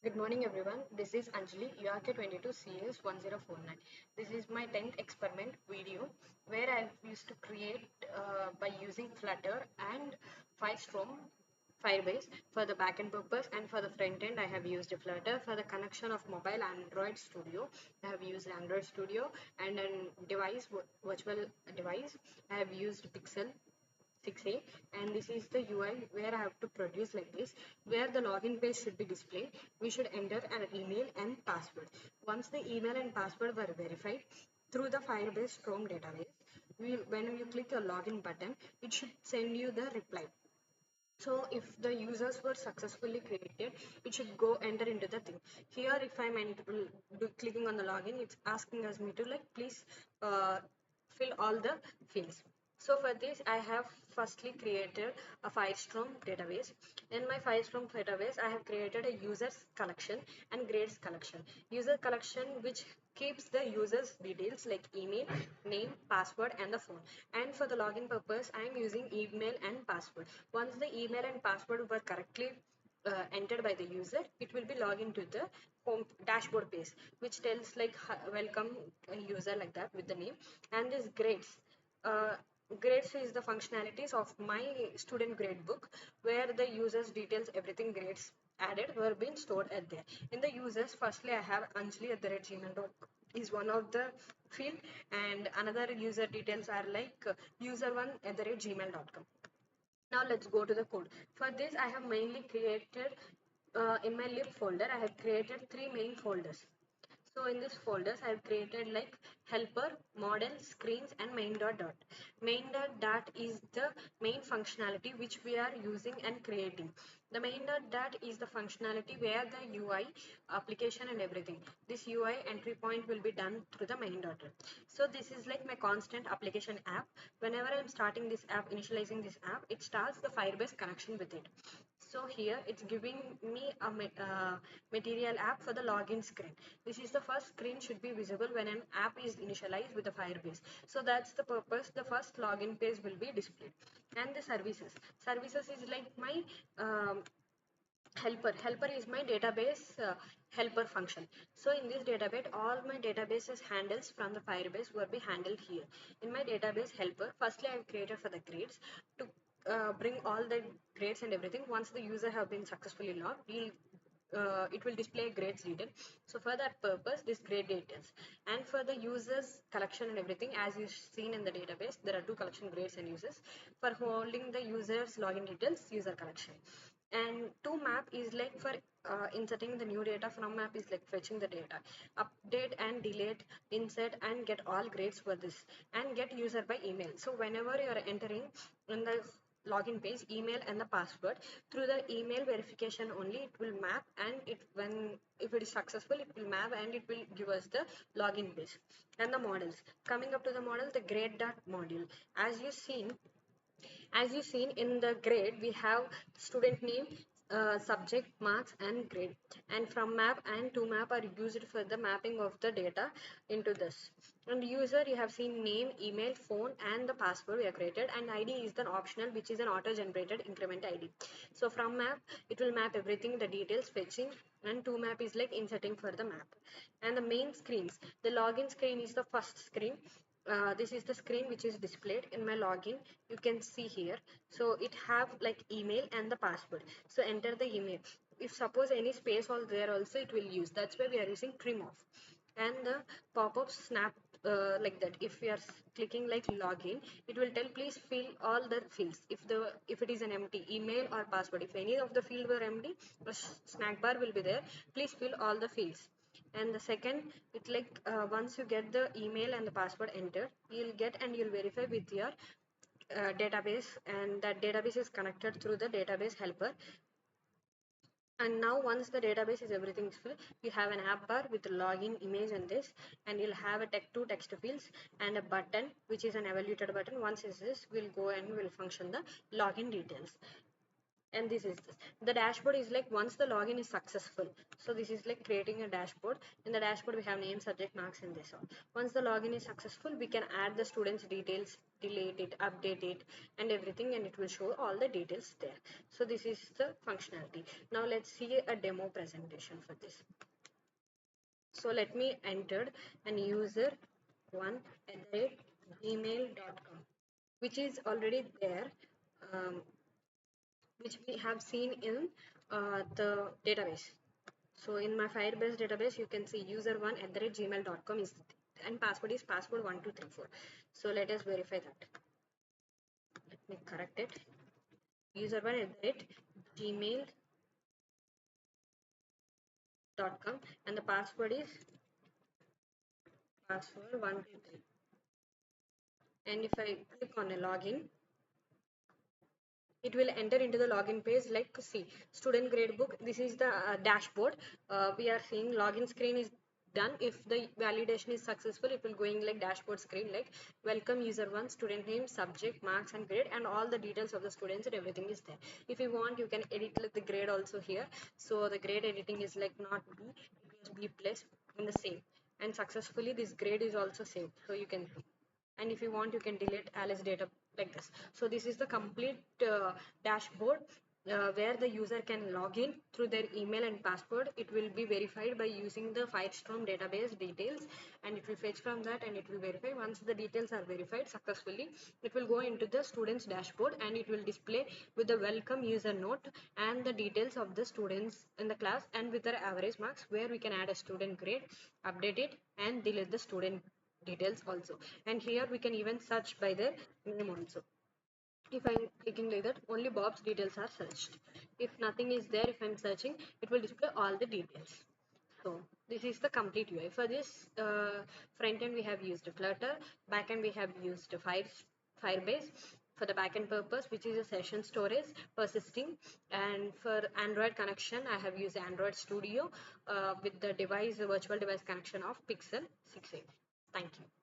Good morning, everyone. This is Anjali, URK22 CS1049. This is my 10th experiment video where I used to create by using Flutter and Firestorm Firebase for the backend purpose, and for the front end I have used Flutter. For the connection of mobile Android Studio, I have used Android Studio, and a device virtual device I have used Pixel 6a, and this is the UI where I have to produce like this, where the login page should be displayed. We should enter an email and password. Once the email and password were verified through the Firebase Chrome database, when you click a login button, it should send you the reply. So if the users were successfully created, it should go enter into the thing. Here, if I'm clicking on the login, it's asking us me to like please fill all the fields. So for this, I have firstly created a Firestorm database. In my Firestorm database, I have created a users collection and grades collection. User collection which keeps the user's details like email, name, password, and the phone. And for the login purpose, I am using email and password. Once the email and password were correctly entered by the user, it will be log into the home dashboard page, which tells like welcome user like that with the name. And this grades. Uh, Grades is the functionalities of my student grade book, where the users details everything grades added were being stored at there. In the users, firstly I have Anjali at the red gmail.com is one of the field, and another user details are like user1 at the red gmail.com. Now let's go to the code. For this I have mainly created in my lib folder, I have created three main folders. So in this folders, I have created like helper, model, screens, and main dot dot. Main dot dot is the main functionality which we are using and creating. The main dot dot is the functionality where the UI, application, and everything. This UI entry point will be done through the main dot dot. So this is like my constant application app. Whenever I'm starting this app, initializing this app, it starts the Firebase connection with it. So here it's giving me a material app for the login screen. This is the first screen should be visible when an app is initialized with the Firebase. So that's the purpose. The first login page will be displayed. And the services. Services is like my helper is my database helper function. So in this database, all my databases handles from the Firebase will be handled here. In my database helper, firstly I have created for the grades to bring all the grades and everything. Once the user have been successfully logged, it will display grades detail. So for that purpose, this grade details. And for the users collection and everything, as you seen in the database, there are two collection, grades and users. For holding the users login details, user collection. And to map is like for inserting the new data. From map is like fetching the data, update and delete, insert and get all grades for this, and get user by email. So whenever you are entering in the login page, email and the password, through the email verification only it will map, and it when if it is successful it will map and it will give us the login page. And the models, coming up to the model, the grade dot module. As you seen in the grade, we have student name, subject, marks, and grade. And from map and to map are used for the mapping of the data into this. And user, you have seen name, email, phone, and the password we have created. And ID is the optional, which is an auto-generated increment ID. So from map, it will map everything, the details, fetching, and to map is like inserting for the map. And the main screens, the login screen is the first screen. This is the screen which is displayed in my login. You can see here. So it have like email and the password. So enter the email. If suppose any space all there also, it will use. That's why we are using trim off. And the pop-up snap like that. If we are clicking like login, it will tell please fill all the fields. If it is an empty email or password, if any of the field were empty, a snack bar will be there. Please fill all the fields. And the second, it like once you get the email and the password entered, you'll get and you'll verify with your database, and that database is connected through the database helper. And now once the database is everything is full, you have an app bar with login image and this, and you'll have a text fields and a button which is an evaluated button. Once is this will go and will function the login details. and this is this. The dashboard is like once the login is successful. So this is like creating a dashboard. In the dashboard we have name, subject, marks, and this all. Once the login is successful, we can add the students details, delete it, update it, and everything, and it will show all the details there. So this is the functionality. Now let's see a demo presentation for this. So let me enter an user one at gmail.com, which is already there, um, which we have seen in the database. So in my Firebase database, you can see user1 at gmail.com is, and password is password1234. So let us verify that. Let me correct it. User1 at gmail.com, and the password is password123. And if I click on a login, it will enter into the login page. Like, see, student gradebook, this is the dashboard. We are seeing login screen is done. If the validation is successful, it will going like dashboard screen, like welcome user one, student name, subject, marks, and grade, and all the details of the students and everything is there. If you want, you can edit like the grade also here. So the grade editing is like not B, it was B plus in the same, and successfully this grade is also saved, so you can see. And if you want, you can delete Alice data like this. So this is the complete dashboard where the user can log in through their email and password. It will be verified by using the Firestorm database details, and it will fetch from that and it will verify. Once the details are verified successfully, it will go into the students dashboard and it will display with the welcome user note and the details of the students in the class, and with their average marks, where we can add a student grade, update it, and delete the student details also. And here we can even search by their name also. If I'm clicking like that, only Bob's details are searched. If nothing is there, if I'm searching, it will display all the details. So this is the complete UI. For this front end, we have used Flutter. Back end, we have used Firebase for the backend purpose, which is a session storage persisting. And for Android connection, I have used Android Studio with the device, virtual device connection of Pixel 6a. Thank you.